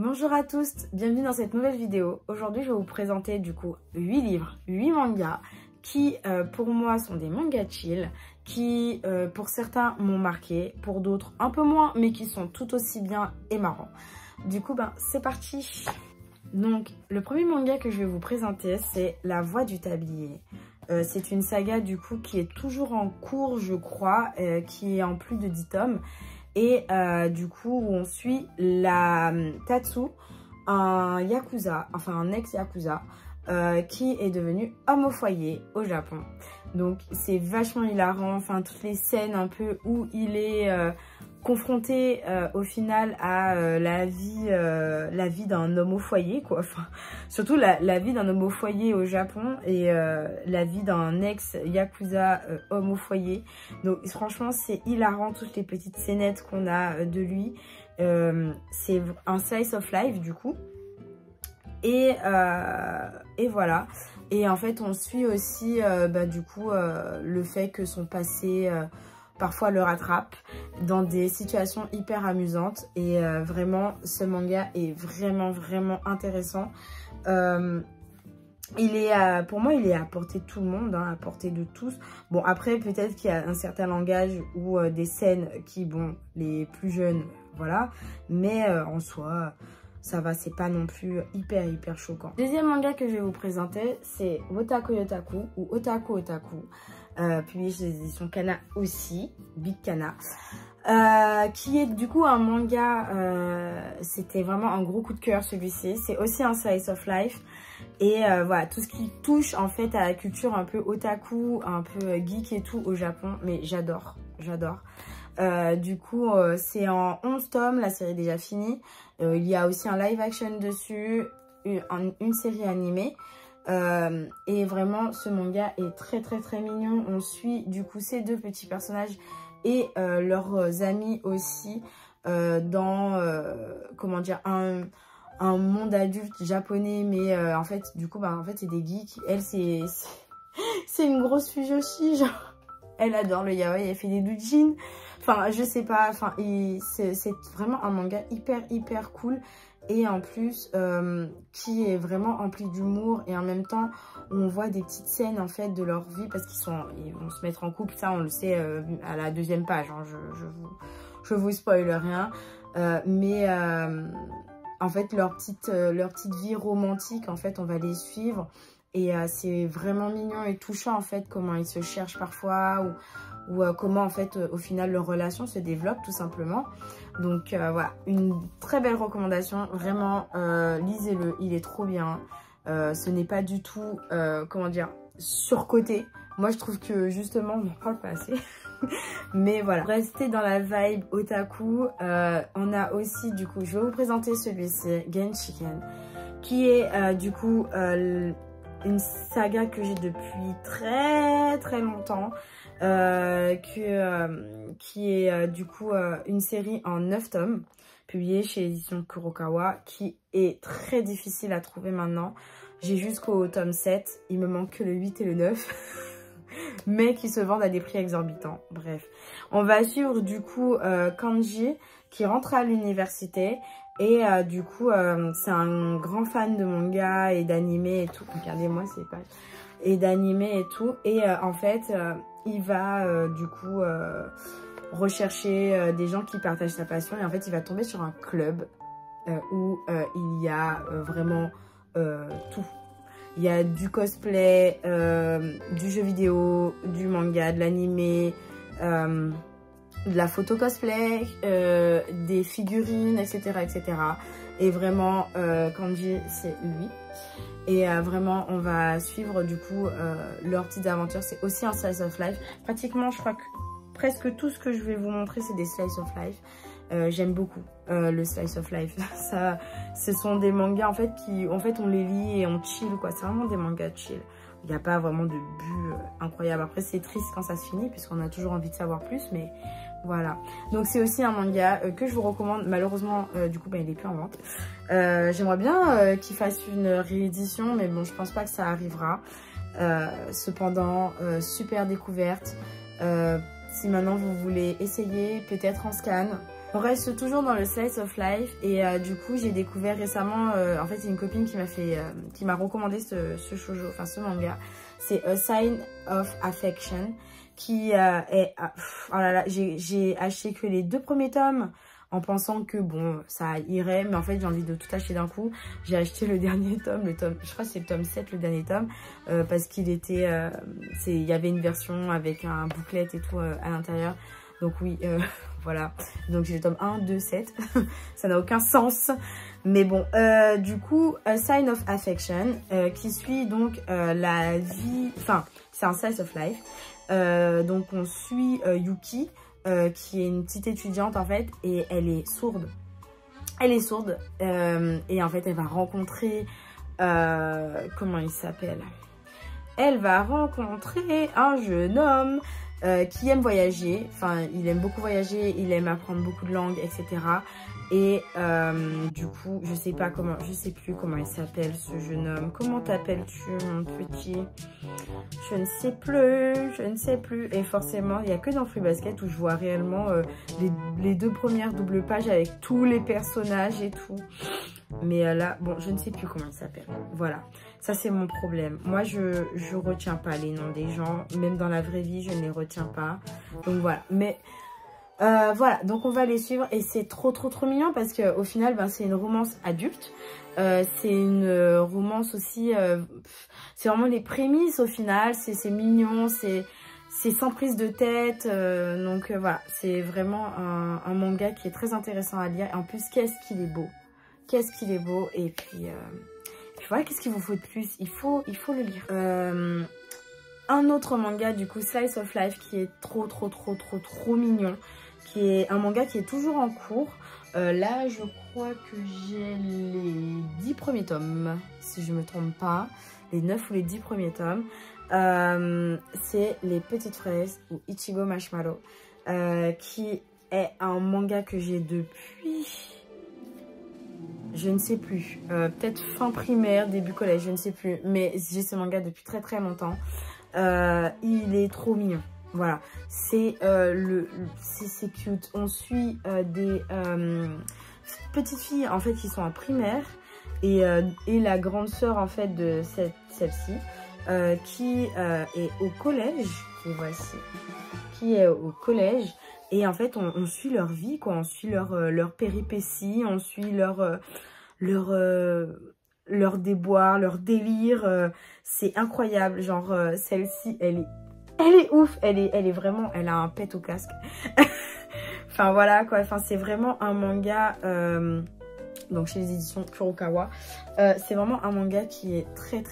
Bonjour à tous, bienvenue dans cette nouvelle vidéo. Aujourd'hui je vais vous présenter du coup 8 livres, 8 mangas qui pour moi sont des mangas chill, qui pour certains m'ont marqué, pour d'autres un peu moins, mais qui sont tout aussi bien et marrants. Du coup c'est parti. Donc le premier manga que je vais vous présenter c'est La Voix du Tablier. C'est une saga du coup qui est toujours en cours je crois, qui est en plus de 10 tomes. Et du coup, on suit la Tatsu, un yakuza, enfin un ex-yakuza, qui est devenu homme au foyer au Japon. Donc c'est vachement hilarant, enfin toutes les scènes un peu où il est confronté au final à la vie d'un homme au foyer, quoi. Enfin, surtout la vie d'un homme au foyer au Japon et la vie d'un ex-yakuza homme au foyer. Donc franchement, c'est hilarant toutes les petites scénettes qu'on a de lui. C'est un slice of life du coup. Et voilà. Et en fait, on suit aussi du coup le fait que son passé parfois le rattrape dans des situations hyper amusantes. Et vraiment, ce manga est vraiment intéressant. Pour moi, il est à portée de tout le monde, hein, à portée de tous. Bon, après, peut-être qu'il y a un certain langage ou des scènes qui, bon, les plus jeunes, voilà. Mais en soi, ça va, c'est pas non plus hyper choquant. Deuxième manga que je vais vous présenter, c'est Wotaku Yotaku ou Otaku Otaku, publié chez les éditions Kana aussi, Big Kana. Qui est du coup un manga, c'était vraiment un gros coup de cœur celui-ci. C'est aussi un slice of life. Et voilà, tout ce qui touche en fait à la culture un peu otaku, un peu geek et tout au Japon. Mais j'adore. Du coup, c'est en 11 tomes, la série est déjà finie. Il y a aussi un live action dessus, une série animée. Et vraiment, ce manga est très mignon. On suit du coup ces deux petits personnages et leurs amis aussi dans, comment dire, un monde adulte japonais. Mais en fait, du coup, en fait, c'est des geeks. Elle, c'est une grosse fujoshi, genre. Elle adore le yaoi, elle fait des doujins. Enfin, je sais pas, enfin, c'est vraiment un manga hyper cool. Et en plus, qui est vraiment empli d'humour. Et en même temps, on voit des petites scènes, en fait, de leur vie. Parce ils vont se mettre en couple, ça, on le sait à la deuxième page. Hein, je vous spoil rien. En fait, leur petite vie romantique, en fait, on va les suivre. Et c'est vraiment mignon et touchant, en fait, comment ils se cherchent parfois ou comment, en fait, au final, leur relation se développe, tout simplement. Donc, voilà, une très belle recommandation. Vraiment, lisez-le, il est trop bien. Ce n'est pas du tout, comment dire, surcoté. Moi, je trouve que, justement, on n'en parle pas assez. Mais voilà, restez dans la vibe otaku. On a aussi, du coup, je vais vous présenter celui-ci, Genshiken, qui est, du coup, une saga que j'ai depuis très longtemps, qui est du coup une série en 9 tomes, publiée chez l'édition Kurokawa, qui est très difficile à trouver maintenant. J'ai jusqu'au tome 7, il me manque que le 8 et le 9, mais qui se vendent à des prix exorbitants. Bref, on va suivre du coup Kanji, qui rentre à l'université. Et du coup, c'est un grand fan de manga et d'anime et tout. Regardez-moi ces pages. Et d'anime et tout. Et en fait, il va du coup rechercher des gens qui partagent sa passion. Et en fait, il va tomber sur un club où il y a vraiment tout. Il y a du cosplay, du jeu vidéo, du manga, de l'anime, de la photo cosplay, des figurines, etc. Et vraiment, Kanji, c'est lui. Et vraiment, on va suivre du coup leurs petites aventures. C'est aussi un slice of life. Pratiquement, je crois que presque tout ce que je vais vous montrer, c'est des slice of life. J'aime beaucoup le slice of life. Ça, ce sont des mangas en fait on les lit et on chill, quoi. C'est vraiment des mangas chill. Il n'y a pas vraiment de but incroyable. Après, c'est triste quand ça se finit, puisqu'on a toujours envie de savoir plus, mais voilà. Donc, c'est aussi un manga que je vous recommande. Malheureusement, du coup, il n'est plus en vente. J'aimerais bien qu'il fasse une réédition, mais bon, je pense pas que ça arrivera. Cependant, super découverte. Si maintenant vous voulez essayer, peut-être en scan, On reste toujours dans le slice of life et du coup j'ai découvert récemment, en fait c'est une copine qui m'a recommandé ce shoujo, enfin ce manga. C'est A Sign of Affection qui est... oh là là, j'ai acheté que les 2 premiers tomes en pensant que bon ça irait, mais en fait j'ai envie de tout acheter d'un coup. J'ai acheté le dernier tome, je crois que c'est le tome 7 le dernier tome, parce qu'il était... il y avait une version avec un booklet et tout à l'intérieur. Donc oui, voilà. Donc j'ai le tome 1, 2, 7. Ça n'a aucun sens. Mais bon, du coup, A Sign of Affection, qui suit donc la vie... Enfin, c'est un slice of life. Donc on suit Yuki, qui est une petite étudiante en fait, et elle est sourde. Elle est sourde, et en fait elle va rencontrer... comment il s'appelle? Elle va rencontrer un jeune homme qui aime voyager. Enfin, il aime beaucoup voyager, il aime apprendre beaucoup de langues, etc. Et du coup, je sais plus comment il s'appelle ce jeune homme. Comment t'appelles-tu mon petit? Je ne sais plus. Et forcément, il n'y a que dans Fruits Basket où je vois réellement les 2 premières doubles pages avec tous les personnages et tout. Mais là, bon, je ne sais plus comment il s'appelle. Voilà, ça c'est mon problème. Moi, je retiens pas les noms des gens. Même dans la vraie vie, je ne les retiens pas. Donc voilà, mais... voilà, donc on va les suivre et c'est trop mignon parce qu'au final, ben, c'est une romance adulte. C'est une romance aussi... c'est vraiment les prémices au final. C'est mignon, c'est sans prise de tête. Donc voilà, c'est vraiment un manga qui est très intéressant à lire. Et en plus, qu'est-ce qu'il est beau. Qu'est-ce qu'il est beau. Et puis voilà, qu'est-ce qu'il vous faut de plus? Il faut le lire. Un autre manga du coup, Slice of Life, qui est trop mignon. Qui est un manga qui est toujours en cours. Là, je crois que j'ai les 10 premiers tomes, si je ne me trompe pas. Les 9 ou les 10 premiers tomes. C'est Les Petites Fraises ou Ichigo Marshmallow. Qui est un manga que j'ai depuis... Je ne sais plus. Peut-être fin primaire, début collège, je ne sais plus. Mais j'ai ce manga depuis très longtemps. Il est trop mignon. Voilà, c'est cute. On suit des petites filles en fait qui sont en primaire et la grande sœur en fait de celle-ci qui est au collège. Et voici, qui est au collège et en fait on suit leur vie quoi, on suit leur péripéties, on suit leur déboire, leur délire. C'est incroyable, genre celle-ci elle est ouf, elle est vraiment, elle a un pet au casque. Enfin voilà quoi, enfin c'est vraiment un manga, donc chez les éditions Kurokawa. C'est vraiment un manga qui est très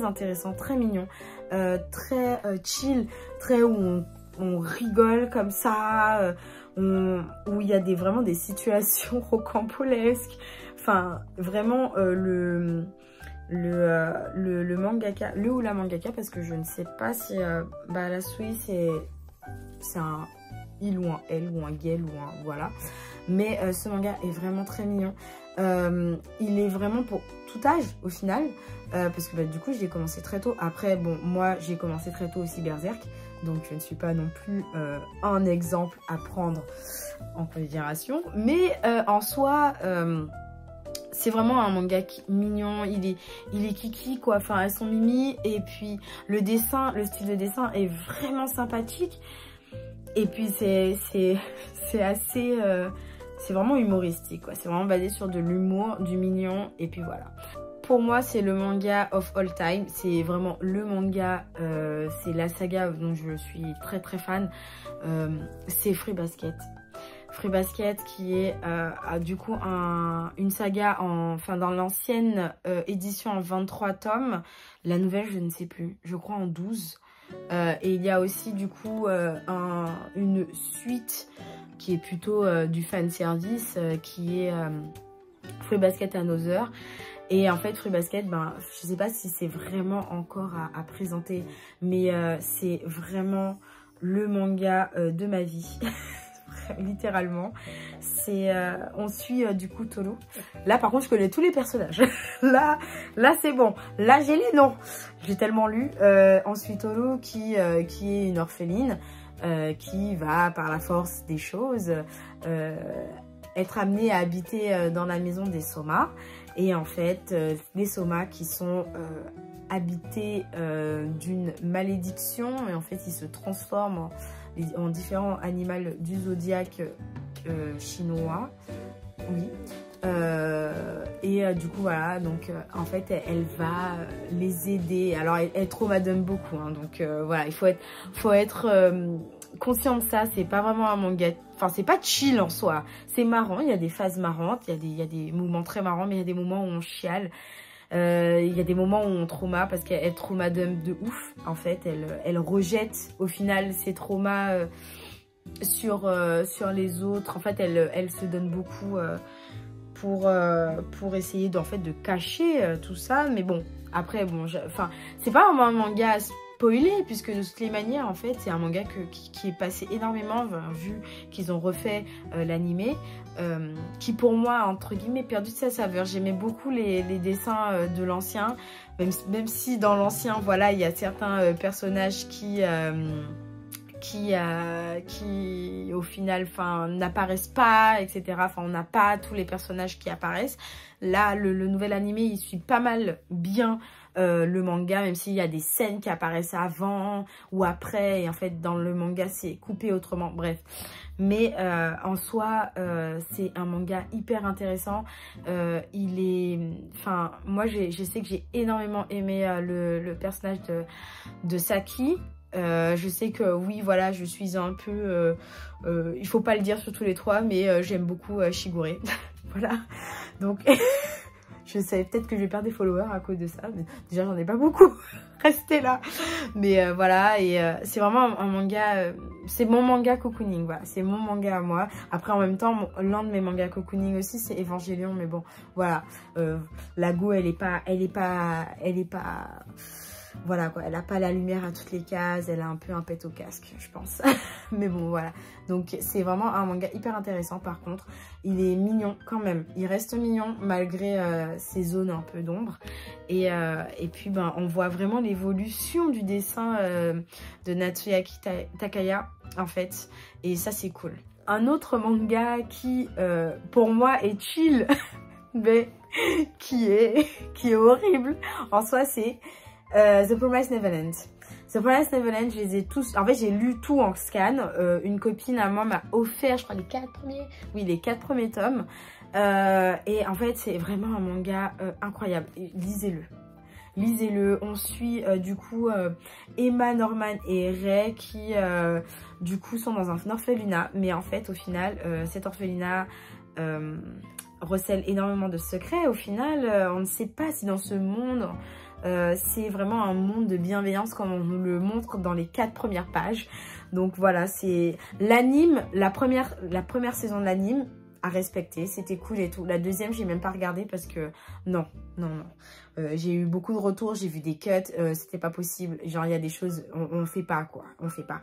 intéressant, très mignon, très chill, très où on rigole comme ça, où il y a vraiment des situations rocambolesques. Enfin vraiment le mangaka, le ou la mangaka, parce que je ne sais pas si la Suisse c'est un il ou un elle ou un guel ou un voilà, mais ce manga est vraiment très mignon. Il est vraiment pour tout âge au final, parce que du coup j'ai commencé très tôt. Après bon, moi j'ai commencé très tôt aussi Berserk, donc je ne suis pas non plus un exemple à prendre en considération, mais en soi c'est vraiment un manga mignon, il est kiki quoi, enfin elles sont mimi, et puis le style de dessin est vraiment sympathique, et puis c'est assez, c'est vraiment humoristique quoi, c'est vraiment basé sur de l'humour, du mignon, et puis voilà. Pour moi c'est le manga of all time, c'est vraiment le manga, c'est la saga dont je suis très fan, c'est Fruits Basket. Fruits Basket qui est du coup une saga dans l'ancienne édition en 23 tomes. La nouvelle je ne sais plus, je crois en 12. Et il y a aussi du coup une suite qui est plutôt du fan service qui est Fruits Basket Another. Et en fait Fruits Basket, je sais pas si c'est vraiment encore à présenter, mais c'est vraiment le manga de ma vie. Littéralement, c'est on suit du coup Toru. Là par contre je connais tous les personnages. là c'est bon, là j'ai les noms, j'ai tellement lu. On suit Toru qui est une orpheline qui va par la force des choses être amené à habiter dans la maison des Soma. Et en fait, les Soma qui sont habités d'une malédiction, et en fait ils se transforment en différents animaux du zodiaque chinois. Oui. Du coup voilà, donc en fait elle va les aider. Alors elle traumadonne beaucoup, hein, donc voilà, il faut être conscient de ça. C'est pas vraiment un manga, enfin c'est pas chill en soi, c'est marrant, il y a des phases marrantes, il y a des moments très marrants, mais il y a des moments où on chiale. Il y a des moments où on trauma parce qu'elle traumadonne de ouf. En fait, elle rejette au final ses traumas sur les autres. En fait, elle se donne beaucoup pour essayer en fait, de cacher tout ça. Mais bon, après, bon, c'est pas vraiment un manga spoilé, puisque de toutes les manières, en fait, c'est un manga qui est passé énormément, vu qu'ils ont refait l'animé, qui pour moi, entre guillemets, perdu de sa saveur. J'aimais beaucoup les dessins de l'ancien, même si dans l'ancien, voilà, il y a certains personnages qui au final n'apparaissent pas, etc. Enfin, on n'a pas tous les personnages qui apparaissent. Là, le nouvel animé, il suit pas mal bien le manga, même s'il y a des scènes qui apparaissent avant ou après. Et en fait, dans le manga, c'est coupé autrement. Bref. Mais en soi, c'est un manga hyper intéressant. Moi, je sais que j'ai énormément aimé le personnage de Saki. Je sais que oui, voilà, je suis un peu... il faut pas le dire sur tous les trois, mais j'aime beaucoup Shigure. Voilà. Donc, je sais peut-être que je vais perdre des followers à cause de ça. Mais déjà, j'en ai pas beaucoup. Restez là. Mais voilà, et c'est vraiment un manga... c'est mon manga cocooning, voilà. C'est mon manga à moi. Après, en même temps, l'un de mes mangas cocooning aussi, c'est Evangelion. Mais bon, voilà. La go, elle est pas... Voilà quoi, elle n'a pas la lumière à toutes les cases, elle a un peu un pet au casque, je pense. Mais bon, voilà. Donc, c'est vraiment un manga hyper intéressant par contre. Il est mignon quand même. Il reste mignon malgré ces zones un peu d'ombre. Et puis, ben, on voit vraiment l'évolution du dessin de Natsuyaki Takaya, en fait. Et ça, c'est cool. Un autre manga qui, pour moi, est chill, mais qui est horrible. En soi, c'est... The Promised Neverland. The Promised Neverland, je les ai tous... En fait, j'ai lu tout en scan. Une copine à moi m'a offert, je crois, les 4 premiers... Oui, les 4 premiers tomes. Et en fait, c'est vraiment un manga incroyable. Lisez-le. Lisez-le. On suit, du coup, Emma, Norman et Ray qui, du coup, sont dans un orphelinat. Mais en fait, au final, cet orphelinat... recèle énormément de secrets. Au final, on ne sait pas si dans ce monde... c'est vraiment un monde de bienveillance comme on nous le montre dans les 4 premières pages. Donc voilà, c'est l'anime, la première saison de l'anime à respecter, c'était cool et tout. La deuxième, j'ai même pas regardé parce que non. J'ai eu beaucoup de retours, j'ai vu des cuts, c'était pas possible. Genre il y a des choses, on fait pas quoi, on fait pas.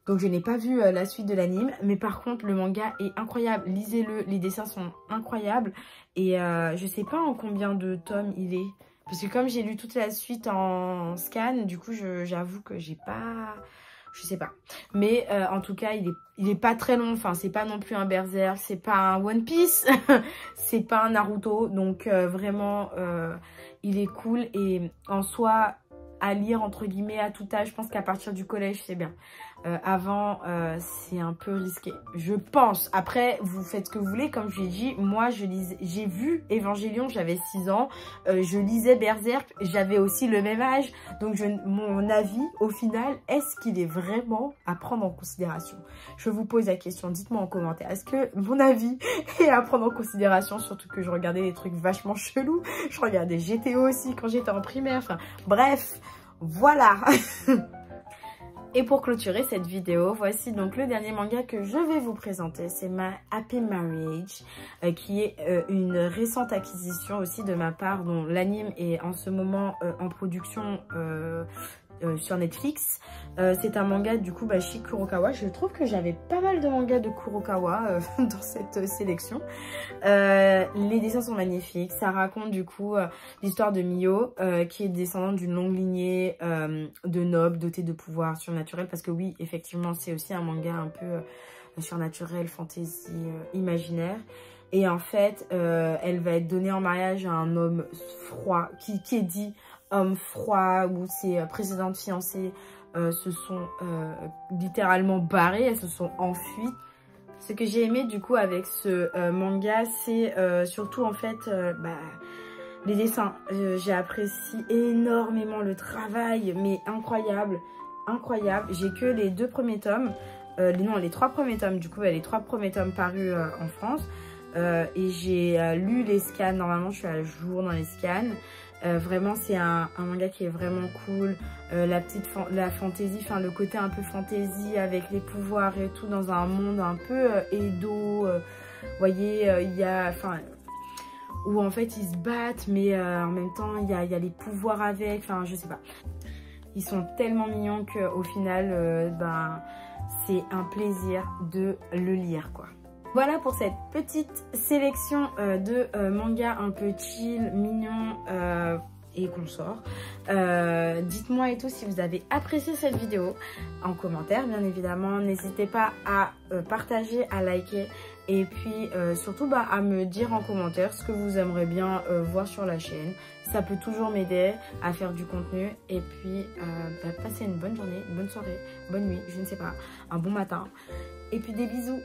Donc je n'ai pas vu la suite de l'anime, mais par contre le manga est incroyable, lisez-le, les dessins sont incroyables. Et je sais pas en combien de tomes il est. Parce que comme j'ai lu toute la suite en scan, du coup, j'avoue que j'ai pas... Je sais pas. Mais en tout cas, il est pas très long. Enfin, c'est pas non plus un Berserk, c'est pas un One Piece, c'est pas un Naruto. Donc vraiment, il est cool. Et en soi, à lire, entre guillemets, à tout âge, je pense qu'à partir du collège, c'est bien. Avant, c'est un peu risqué, je pense. Après, vous faites ce que vous voulez. Comme je l'ai dit, moi, j'ai vu Evangelion, j'avais 6 ans. Je lisais Berserk, j'avais aussi le même âge. Donc, mon avis, au final, est-ce qu'il est vraiment à prendre en considération? Je vous pose la question, dites-moi en commentaire. Est-ce que mon avis est à prendre en considération? Surtout que je regardais des trucs vachement chelous. Je regardais GTO aussi quand j'étais en primaire. Enfin, bref, voilà. Et pour clôturer cette vidéo, voici donc le dernier manga que je vais vous présenter. C'est My Happy Marriage, qui est une récente acquisition aussi de ma part, dont l'anime est en ce moment en production sur Netflix. C'est un manga du coup chez Kurokawa. Je trouve que j'avais pas mal de mangas de Kurokawa dans cette sélection. Les dessins sont magnifiques. Ça raconte du coup l'histoire de Mio qui est descendante d'une longue lignée de nobles dotés de pouvoirs surnaturels. Parce que oui, effectivement, c'est aussi un manga un peu surnaturel, fantasy, imaginaire. Et en fait, elle va être donnée en mariage à un homme froid, qui est dit homme froid, où ses précédentes fiancées se sont littéralement barrées, elles se sont enfuies. Ce que j'ai aimé du coup avec ce manga, c'est surtout en fait les dessins. J'ai apprécié énormément le travail, mais incroyable, incroyable. J'ai que les 2 premiers tomes, les 3 premiers tomes, du coup les 3 premiers tomes parus en France. Et j'ai lu les scans, normalement je suis à jour dans les scans. Vraiment c'est un manga qui est vraiment cool. La fantaisie, enfin le côté un peu fantaisie avec les pouvoirs et tout dans un monde un peu Edo. Vous voyez, il y a, enfin, où en fait ils se battent, mais en même temps il y a les pouvoirs avec, enfin je sais pas. Ils sont tellement mignons qu'au final, c'est un plaisir de le lire quoi. Voilà pour cette petite sélection de mangas un peu chill, mignon et consort. Dites-moi et tout si vous avez apprécié cette vidéo en commentaire, bien évidemment. N'hésitez pas à partager, à liker et puis surtout à me dire en commentaire ce que vous aimeriez bien voir sur la chaîne. Ça peut toujours m'aider à faire du contenu. Et puis passez une bonne journée, une bonne soirée, bonne nuit, je ne sais pas, un bon matin. Et puis des bisous.